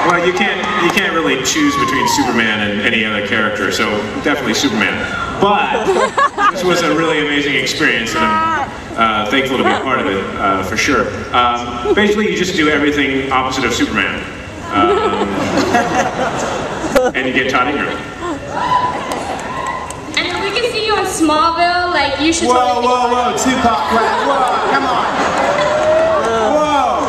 Well, you can't really choose between Superman and any other character, so definitely Superman. But this was a really amazing experience, and I'm thankful to be a part of it, for sure. Basically, you just do everything opposite of Superman. And you get Todd Ingram. And if we can see you on Smallville, like, you should Whoa, whoa, whoa, Tupac rap, whoa, come on. Whoa.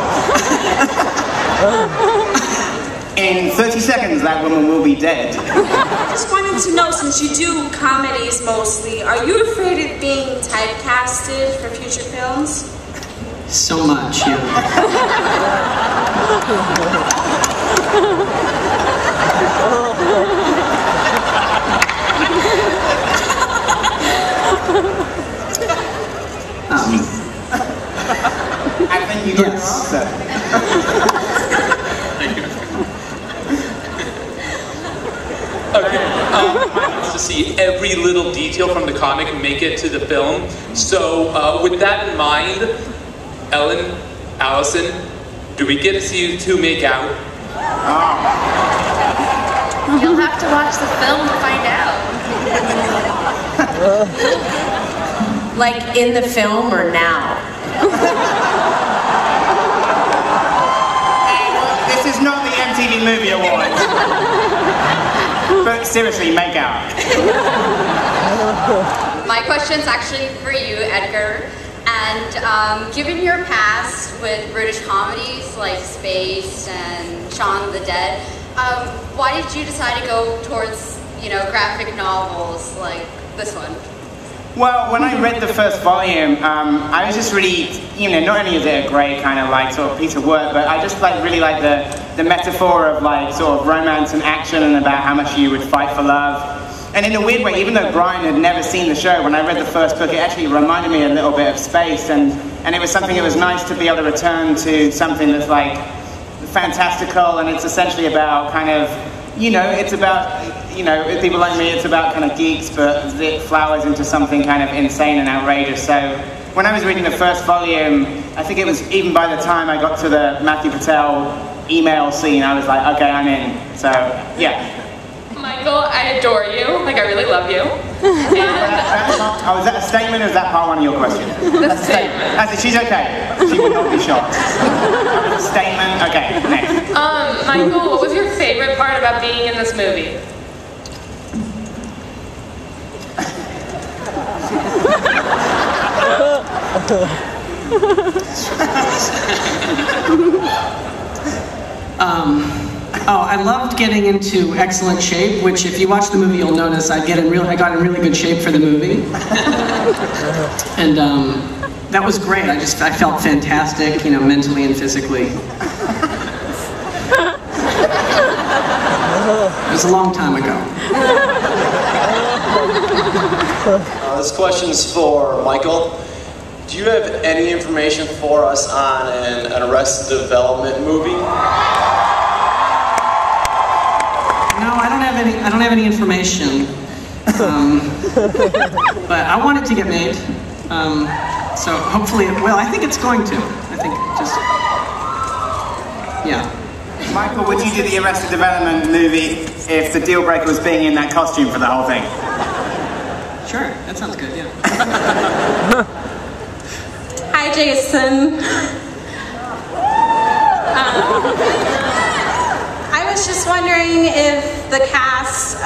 In 30 seconds, that woman will be dead. I just wanted to know, since you do comedies mostly, are you afraid of being typecasted for future films? So much, yeah. I think you got your answer. Thank you. Okay, to see every little detail from the comic make it to the film. So, with that in mind, Ellen, Alison, do we get to see you two make out? You'll have to watch the film to find out. Like in the film or now? This is not the MTV Movie Awards. But seriously, make out. My question's actually for you, Edgar. And given your past with British comedies like Space and Shaun of the Dead, why did you decide to go towards, graphic novels like this one? Well, when I read the first volume, I was just really, not only is it a great kind of like sort of piece of work, but I just really like the metaphor of like sort of romance and action and about how much you would fight for love. And in a weird way, even though Brian had never seen the show, when I read the first book, it actually reminded me a little bit of Space, and it was something that was nice to be able to return to something that's like fantastical, and it's essentially about kind of, it's about, people like me, it's about kind of geeks, but it flowers into something kind of insane and outrageous. So when I was reading the first volume, I think it was even by the time I got to the Matthew Patel email scene, I was like, okay, I'm in. So, yeah. Michael, I adore you. Like, I really love you. Is that a statement or is that part one of your question? That's a statement. I said, she's okay. She will not be shocked. Statement, okay, next. Michael, what was your favorite part about being in this movie? I loved getting into excellent shape, which if you watch the movie you'll notice I got in really good shape for the movie. And that was great. I felt fantastic, mentally and physically. It was a long time ago. This question's for Michael. Do you have any information for us on an Arrested Development movie? No, I don't have any information. But I want it to get made. So hopefully it will. I think it's going to. I think yeah. Michael, would you do the Arrested Development movie if the deal breaker was being in that costume for the whole thing? Sure, that sounds good, yeah. Hi, Jason. I was just wondering if the cast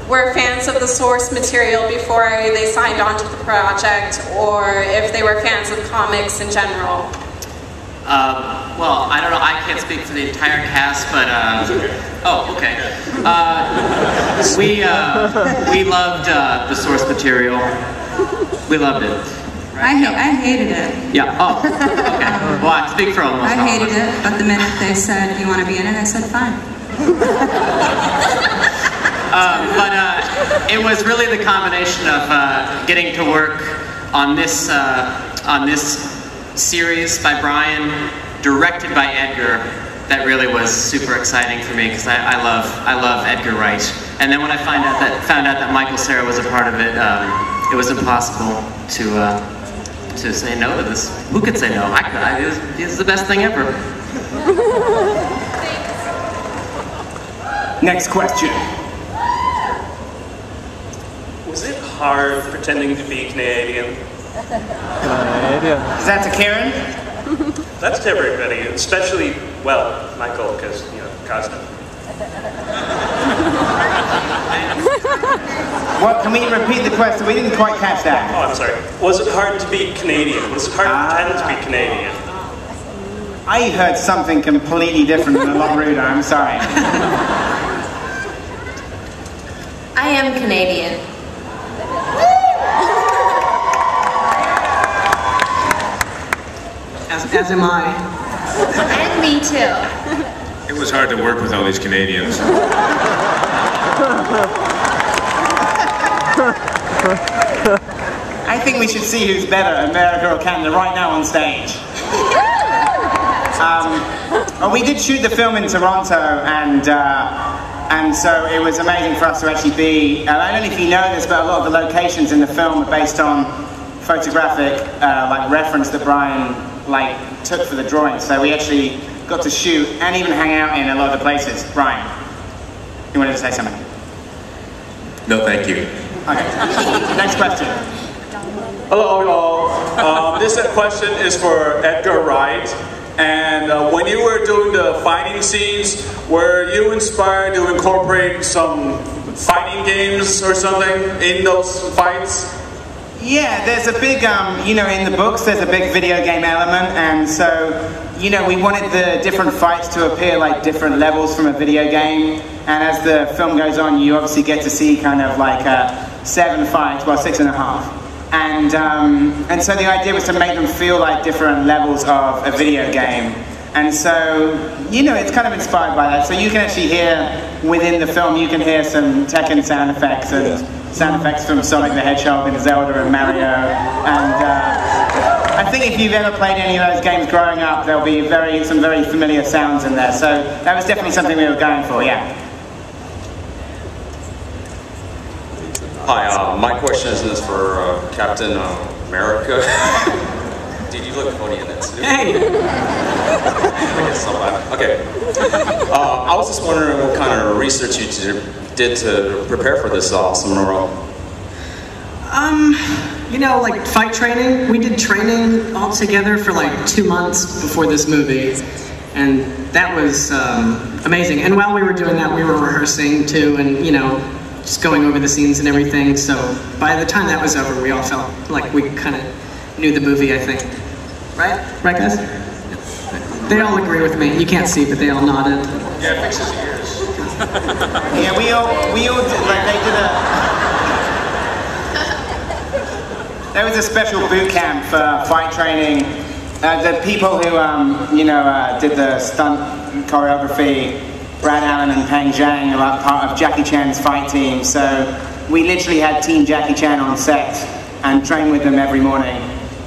were fans of the source material before they signed on to the project, or if they were fans of comics in general. Well, I don't know, I can't speak for the entire cast, but, oh, okay. We loved the source material. We loved it. Right? I hated it. Yeah, oh, okay. Well, I speak for almost all of us. I hated it, but the minute they said, you want to be in it, I said, fine. But it was really the combination of getting to work on this series by Brian, directed by Edgar, that really was super exciting for me, because I love Edgar Wright. And then when I found out that Michael Cera was a part of it, it was impossible to say no to this. Who could say no? I could. This is the best thing ever. Next question. Was it hard pretending to be Canadian? Is that to Kieran? That's to everybody, especially, well, Michael, because, you know, Costa. What? Can we repeat the question? We didn't quite catch that. Oh, I'm sorry. Was it hard to be Canadian? Was it hard to pretend to be Canadian? I heard something completely different and a lot ruder. I'm sorry. I am Canadian. As am I. And me too. It was hard to work with all these Canadians. I think we should see who's better, America or Canada, right now on stage. We did shoot the film in Toronto, and so it was amazing for us to actually be. I don't know if you know this, but a lot of the locations in the film are based on photographic like reference that Brian took for the drawing. So we actually got to shoot and even hang out in a lot of the places. Brian, you wanted to say something? No, thank you. Okay. Next question. Hello, y'all. This question is for Edgar Wright. And when you were doing the fighting scenes, were you inspired to incorporate some fighting games or something in those fights? Yeah, there's a big, you know, in the books there's a big video game element, and so, you know, we wanted the different fights to appear like different levels from a video game, and as the film goes on, you obviously get to see kind of like 7 fights, well, 6.5. And so the idea was to make them feel like different levels of a video game. And so, you know, it's kind of inspired by that. So you can actually hear, within the film, you can hear some Tekken sound effects and sound effects from Sonic the Hedgehog and Zelda and Mario. And I think if you've ever played any of those games growing up, there'll be some very familiar sounds in there. So that was definitely something we were going for, yeah. Hi, my question is for Captain America. Dude, you look funny in that suit. Hey! Okay. I was just wondering what kind of research you did to prepare for this awesome role. You know, like fight training. We did training all together for like 2 months before this movie. And that was amazing. And while we were doing that, we were rehearsing too, and, you know, just going over the scenes and everything. So by the time that was over, we all felt like we kind of knew the movie, I think. Right? Right, guys? They all agree with me. You can't see, but they all nodded. Yeah, fix his ears. Yeah, we all did, like, they did there was a special boot camp for fight training. The people who, you know, did the stunt choreography, Brad Allen and Peng Zhang, are part of Jackie Chan's fight team. So we literally had Team Jackie Chan on set and trained with them every morning.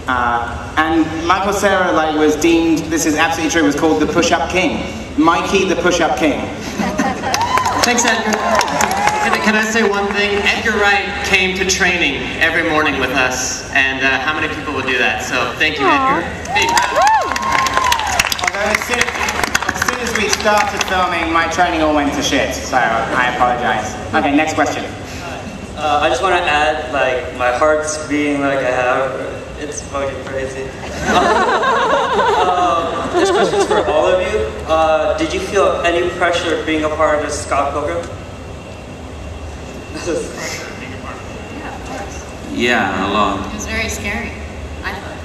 And Michael Cera was deemed, this is absolutely true, was called the Push-Up King. Mikey the Push-Up King. Thanks, Edgar. Can I say one thing? Edgar Wright came to training every morning with us, and how many people would do that? So thank you, Edgar. Although as soon as we started filming, my training all went to shit, so I apologize. Okay, next question. I just want to add, like, my heart's beating like I have. It's fucking crazy. This question's for all of you. Did you feel any pressure being a part of this Scott Pilgrim? Yeah, a lot. It was very scary, I thought.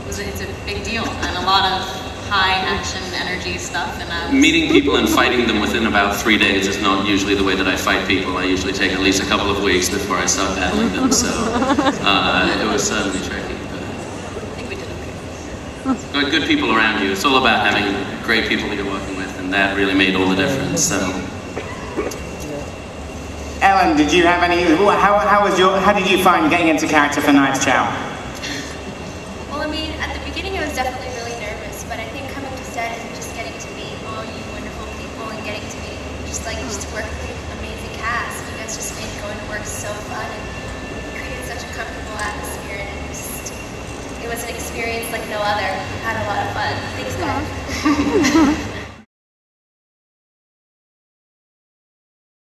It's a big deal, and a lot of high action energy stuff. And meeting people and fighting them within about 3 days is not usually the way that I fight people. I usually take at least a couple of weeks before I start battling them, so it was certainly tricky. Got good people around you. It's all about having great people that you're working with, and that really made all the difference. So, Ellen, did you have any? How did you find getting into character for Knives Chow? Well, I mean, at the beginning, I was definitely really nervous, but I think coming to set and just getting to meet all you wonderful people and getting to meet just to work with an amazing cast, you guys just made going to work so fun and created such a comfortable atmosphere, and it was an experience like no other. I had a lot of fun. Thanks, guys.